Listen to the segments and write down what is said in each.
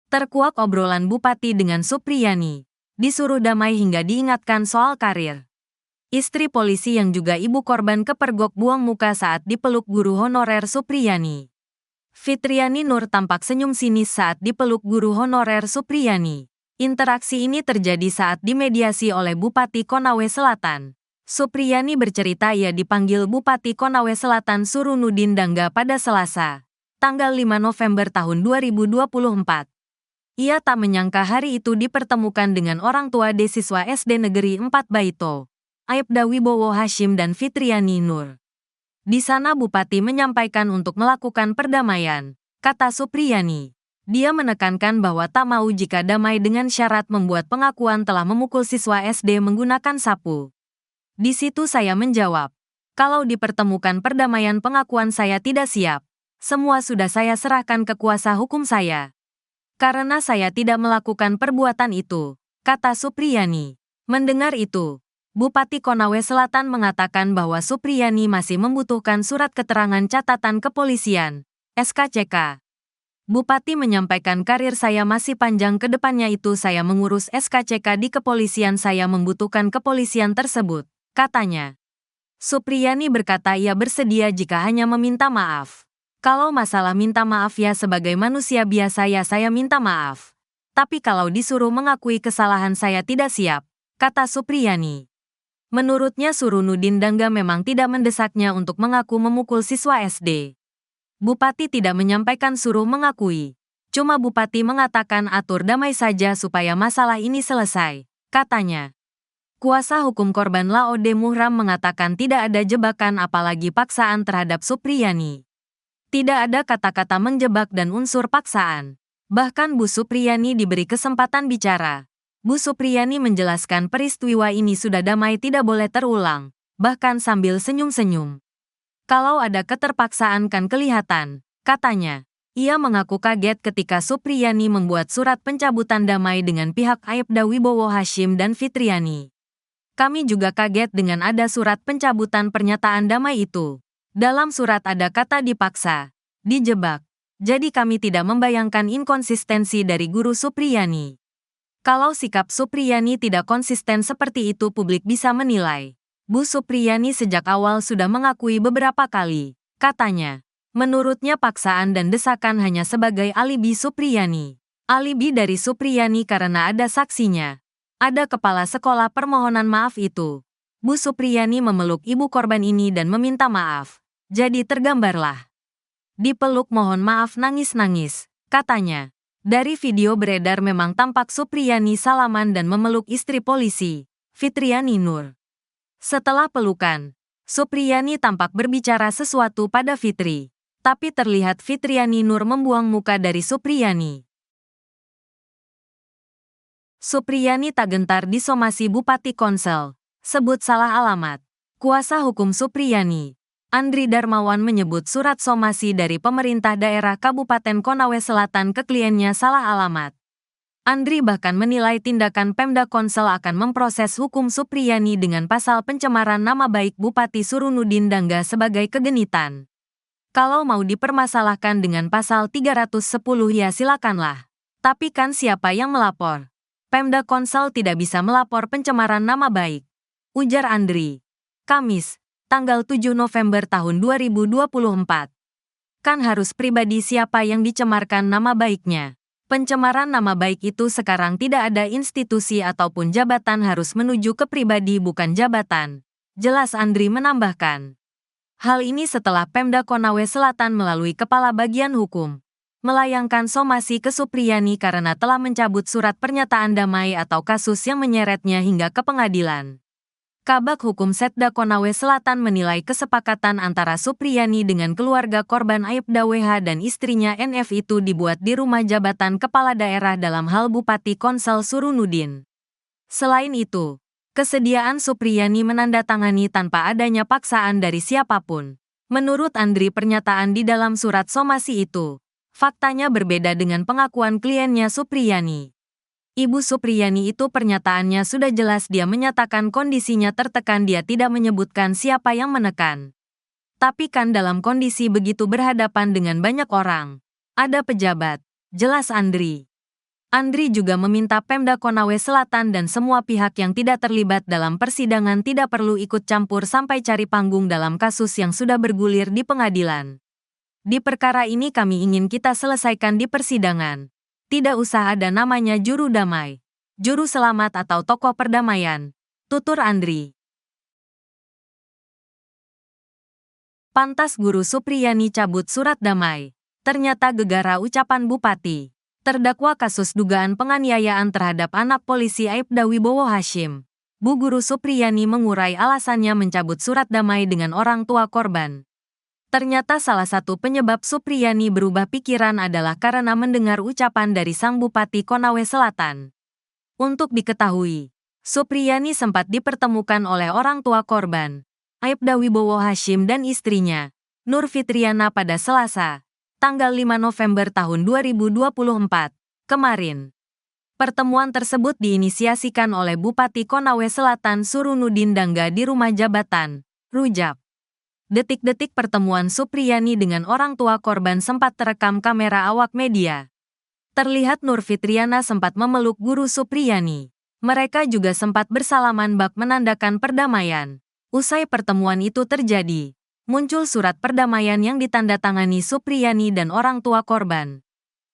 Terkuak obrolan Bupati dengan Supriyani. Disuruh damai hingga diingatkan soal karir. Istri polisi yang juga ibu korban kepergok buang muka saat dipeluk guru honorer Supriyani. Fitriani Nur tampak senyum sinis saat dipeluk guru honorer Supriyani. Interaksi ini terjadi saat dimediasi oleh Bupati Konawe Selatan. Supriyani bercerita ia dipanggil Bupati Konawe Selatan Surunudin Dangga pada Selasa, tanggal 5 November tahun 2024. Ia tak menyangka hari itu dipertemukan dengan orang tua siswa SD Negeri 4 Baito, Aibda Wibowo Hashim dan Fitriani Nur. Di sana Bupati menyampaikan untuk melakukan perdamaian, kata Supriyani. Dia menekankan bahwa tak mau jika damai dengan syarat membuat pengakuan telah memukul siswa SD menggunakan sapu. Di situ saya menjawab, kalau dipertemukan perdamaian pengakuan saya tidak siap. Semua sudah saya serahkan ke kuasa hukum saya. Karena saya tidak melakukan perbuatan itu, kata Supriyani. Mendengar itu, Bupati Konawe Selatan mengatakan bahwa Supriyani masih membutuhkan surat keterangan catatan kepolisian, SKCK. Bupati menyampaikan karir saya masih panjang ke depannya itu saya mengurus SKCK di kepolisian saya membutuhkan kepolisian tersebut, katanya. Supriyani berkata ia bersedia jika hanya meminta maaf. Kalau masalah minta maaf ya sebagai manusia biasa ya saya minta maaf. Tapi kalau disuruh mengakui kesalahan saya tidak siap, kata Supriyani. Menurutnya Surunudin Dangga memang tidak mendesaknya untuk mengaku memukul siswa SD. Bupati tidak menyampaikan suruh mengakui. Cuma Bupati mengatakan atur damai saja supaya masalah ini selesai, katanya. Kuasa hukum korban Laode Muhram mengatakan tidak ada jebakan apalagi paksaan terhadap Supriyani. Tidak ada kata-kata menjebak dan unsur paksaan. Bahkan Bu Supriyani diberi kesempatan bicara. Bu Supriyani menjelaskan peristiwa ini sudah damai tidak boleh terulang, bahkan sambil senyum-senyum. Kalau ada keterpaksaan kan kelihatan, katanya. Ia mengaku kaget ketika Supriyani membuat surat pencabutan damai dengan pihak Aibda Wibowo Hashim dan Fitriani. Kami juga kaget dengan ada surat pencabutan pernyataan damai itu. Dalam surat ada kata dipaksa, dijebak. Jadi kami tidak membayangkan inkonsistensi dari Guru Supriyani. Kalau sikap Supriyani tidak konsisten seperti itu publik bisa menilai. Bu Supriyani sejak awal sudah mengakui beberapa kali, katanya. Menurutnya paksaan dan desakan hanya sebagai alibi Supriyani. Alibi dari Supriyani karena ada saksinya. Ada kepala sekolah permohonan maaf itu. Bu Supriyani memeluk ibu korban ini dan meminta maaf. Jadi tergambarlah. Dipeluk mohon maaf nangis-nangis, katanya. Dari video beredar memang tampak Supriyani salaman dan memeluk istri polisi, Fitriani Nur. Setelah pelukan, Supriyani tampak berbicara sesuatu pada Fitri. Tapi terlihat Fitriani Nur membuang muka dari Supriyani. Supriyani tak gentar disomasi Bupati Konsel. Sebut salah alamat. Kuasa hukum Supriyani, Andri Darmawan menyebut surat somasi dari pemerintah daerah Kabupaten Konawe Selatan ke kliennya salah alamat. Andri bahkan menilai tindakan Pemda Konsel akan memproses hukum Supriyani dengan pasal pencemaran nama baik Bupati Surunudin Dangga sebagai kegenitan. Kalau mau dipermasalahkan dengan pasal 310 ya silakanlah. Tapi kan siapa yang melapor? Pemda Konsel tidak bisa melapor pencemaran nama baik, ujar Andri. Kamis, tanggal 7 November tahun 2024. Kan harus pribadi siapa yang dicemarkan nama baiknya. Pencemaran nama baik itu sekarang tidak ada institusi ataupun jabatan harus menuju ke pribadi bukan jabatan. Jelas Andri menambahkan. Hal ini setelah Pemda Konawe Selatan melalui Kepala Bagian Hukum melayangkan somasi ke Supriyani karena telah mencabut surat pernyataan damai atau kasus yang menyeretnya hingga ke pengadilan. Kabag Hukum Setda Konawe Selatan menilai kesepakatan antara Supriyani dengan keluarga korban Aibda WH dan istrinya NF itu dibuat di rumah jabatan kepala daerah dalam hal Bupati Konsel Surunudin. Selain itu, kesediaan Supriyani menandatangani tanpa adanya paksaan dari siapapun. Menurut Andri pernyataan di dalam surat somasi itu, faktanya berbeda dengan pengakuan kliennya Supriyani. Ibu Supriyani itu pernyataannya sudah jelas dia menyatakan kondisinya tertekan dia tidak menyebutkan siapa yang menekan. Tapi kan dalam kondisi begitu berhadapan dengan banyak orang. Ada pejabat, jelas Andri. Andri juga meminta Pemda Konawe Selatan dan semua pihak yang tidak terlibat dalam persidangan tidak perlu ikut campur sampai cari panggung dalam kasus yang sudah bergulir di pengadilan. Di perkara ini kami ingin kita selesaikan di persidangan. Tidak usah ada namanya juru damai, juru selamat atau tokoh perdamaian, tutur Andri. Pantas Guru Supriyani cabut surat damai. Ternyata gegara ucapan Bupati. Terdakwa kasus dugaan penganiayaan terhadap anak polisi Aibda Wibowo Hashim. Bu Guru Supriyani mengurai alasannya mencabut surat damai dengan orang tua korban. Ternyata salah satu penyebab Supriyani berubah pikiran adalah karena mendengar ucapan dari sang Bupati Konawe Selatan. Untuk diketahui, Supriyani sempat dipertemukan oleh orang tua korban, Aibda Wibowo Hashim dan istrinya, Nur Fitriana pada Selasa, tanggal 5 November tahun 2024, kemarin. Pertemuan tersebut diinisiasikan oleh Bupati Konawe Selatan Surunudin Dangga di Rumah Jabatan, Rujak. Detik-detik pertemuan Supriyani dengan orang tua korban sempat terekam kamera awak media. Terlihat Nur Fitriana sempat memeluk Guru Supriyani. Mereka juga sempat bersalaman bak menandakan perdamaian. Usai pertemuan itu terjadi, muncul surat perdamaian yang ditandatangani Supriyani dan orang tua korban.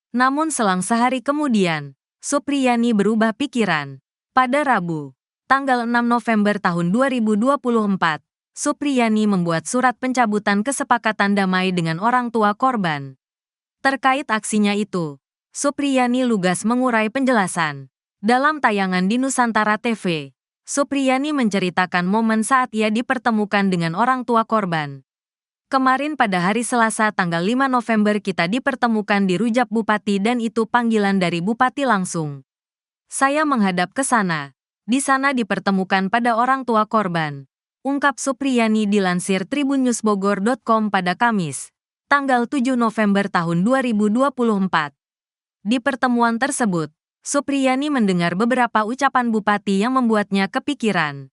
Namun selang sehari kemudian, Supriyani berubah pikiran. Pada Rabu, tanggal 6 November tahun 2024, Supriyani membuat surat pencabutan kesepakatan damai dengan orang tua korban. Terkait aksinya itu, Supriyani lugas mengurai penjelasan. Dalam tayangan di Nusantara TV, Supriyani menceritakan momen saat ia dipertemukan dengan orang tua korban. Kemarin pada hari Selasa tanggal 5 November kita dipertemukan di Rujak Bupati dan itu panggilan dari Bupati langsung. Saya menghadap ke sana. Di sana dipertemukan pada orang tua korban. Ungkap Supriyani dilansir tribunnewsbogor.com pada Kamis, tanggal 7 November tahun 2024. Di pertemuan tersebut, Supriyani mendengar beberapa ucapan Bupati yang membuatnya kepikiran.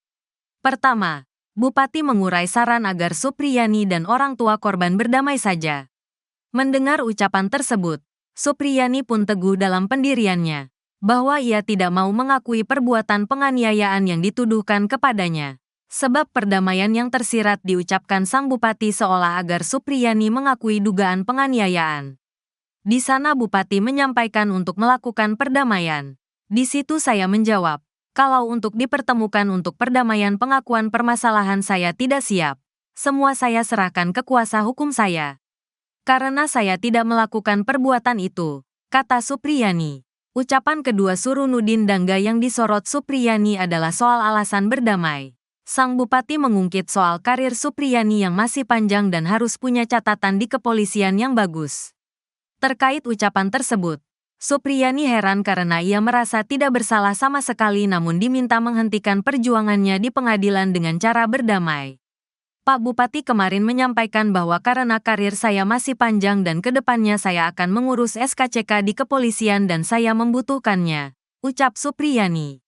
Pertama, Bupati mengurai saran agar Supriyani dan orang tua korban berdamai saja. Mendengar ucapan tersebut, Supriyani pun teguh dalam pendiriannya, bahwa ia tidak mau mengakui perbuatan penganiayaan yang dituduhkan kepadanya. Sebab perdamaian yang tersirat diucapkan sang Bupati seolah agar Supriyani mengakui dugaan penganiayaan. Di sana Bupati menyampaikan untuk melakukan perdamaian. Di situ saya menjawab, kalau untuk dipertemukan untuk perdamaian pengakuan permasalahan saya tidak siap. Semua saya serahkan ke kuasa hukum saya. Karena saya tidak melakukan perbuatan itu, kata Supriyani. Ucapan kedua Surunudin Dangga yang disorot Supriyani adalah soal alasan berdamai. Sang Bupati mengungkit soal karir Supriyani yang masih panjang dan harus punya catatan di kepolisian yang bagus. Terkait ucapan tersebut, Supriyani heran karena ia merasa tidak bersalah sama sekali namun diminta menghentikan perjuangannya di pengadilan dengan cara berdamai. Pak Bupati kemarin menyampaikan bahwa karena karir saya masih panjang dan kedepannya saya akan mengurus SKCK di kepolisian dan saya membutuhkannya, ucap Supriyani.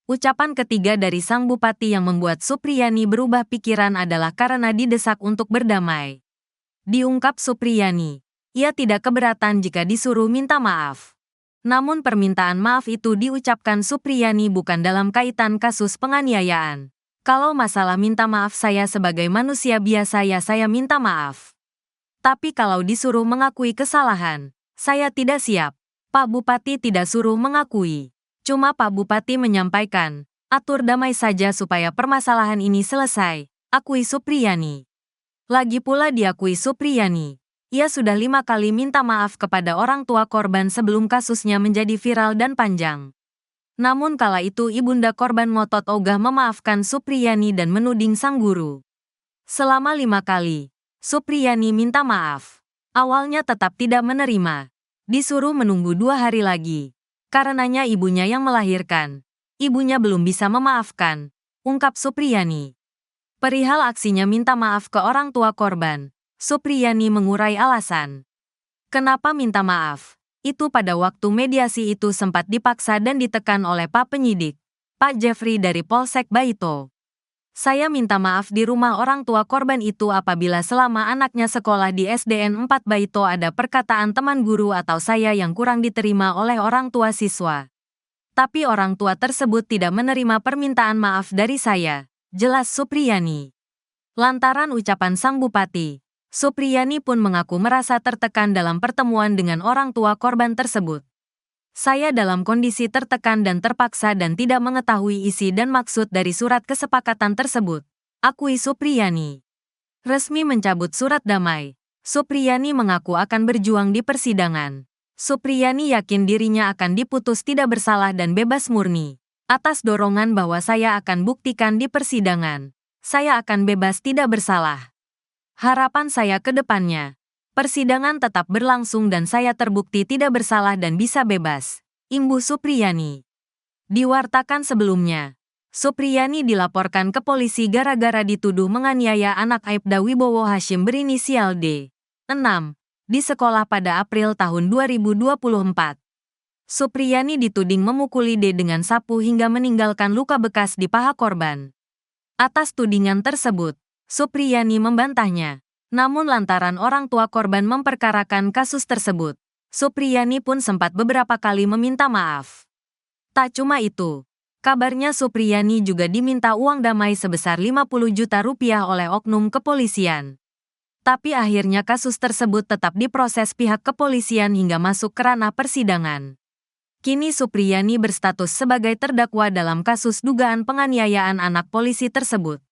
Ucapan ketiga dari sang Bupati yang membuat Supriyani berubah pikiran adalah karena didesak untuk berdamai. Diungkap Supriyani, ia tidak keberatan jika disuruh minta maaf. Namun permintaan maaf itu diucapkan Supriyani bukan dalam kaitan kasus penganiayaan. Kalau masalah minta maaf saya sebagai manusia biasa ya saya minta maaf. Tapi kalau disuruh mengakui kesalahan, saya tidak siap. Pak Bupati tidak suruh mengakui. Cuma Pak Bupati menyampaikan, atur damai saja supaya permasalahan ini selesai, akui Supriyani. Lagi pula diakui Supriyani. Ia sudah 5 kali minta maaf kepada orang tua korban sebelum kasusnya menjadi viral dan panjang. Namun kala itu ibunda korban ngotot ogah memaafkan Supriyani dan menuding sang guru. Selama 5 kali, Supriyani minta maaf. Awalnya tetap tidak menerima. Disuruh menunggu 2 hari lagi. Karenanya ibunya yang melahirkan. Ibunya belum bisa memaafkan, ungkap Supriyani. Perihal aksinya minta maaf ke orang tua korban, Supriyani mengurai alasan. Kenapa minta maaf? Itu pada waktu mediasi itu sempat dipaksa dan ditekan oleh Pak Penyidik, Pak Jeffrey dari Polsek Baito. Saya minta maaf di rumah orang tua korban itu apabila selama anaknya sekolah di SDN 4 Baito ada perkataan teman guru atau saya yang kurang diterima oleh orang tua siswa. Tapi orang tua tersebut tidak menerima permintaan maaf dari saya, jelas Supriyani. Lantaran ucapan sang bupati, Supriyani pun mengaku merasa tertekan dalam pertemuan dengan orang tua korban tersebut. Saya dalam kondisi tertekan dan terpaksa dan tidak mengetahui isi dan maksud dari surat kesepakatan tersebut, akui Supriyani. Resmi mencabut surat damai, Supriyani mengaku akan berjuang di persidangan. Supriyani yakin dirinya akan diputus tidak bersalah dan bebas murni. Atas dorongan bahwa saya akan buktikan di persidangan, saya akan bebas tidak bersalah. Harapan saya ke depannya, persidangan tetap berlangsung dan saya terbukti tidak bersalah dan bisa bebas, imbu Supriyani. Diwartakan sebelumnya, Supriyani dilaporkan ke polisi gara-gara dituduh menganiaya anak Aibda Wibowo Hashim berinisial D. 6, di sekolah pada April tahun 2024. Supriyani dituding memukuli D dengan sapu hingga meninggalkan luka bekas di paha korban. Atas tudingan tersebut, Supriyani membantahnya. Namun lantaran orang tua korban memperkarakan kasus tersebut, Supriyani pun sempat beberapa kali meminta maaf. Tak cuma itu, kabarnya Supriyani juga diminta uang damai sebesar 50 juta rupiah oleh oknum kepolisian. Tapi akhirnya kasus tersebut tetap diproses pihak kepolisian hingga masuk ke ranah persidangan. Kini Supriyani berstatus sebagai terdakwa dalam kasus dugaan penganiayaan anak polisi tersebut.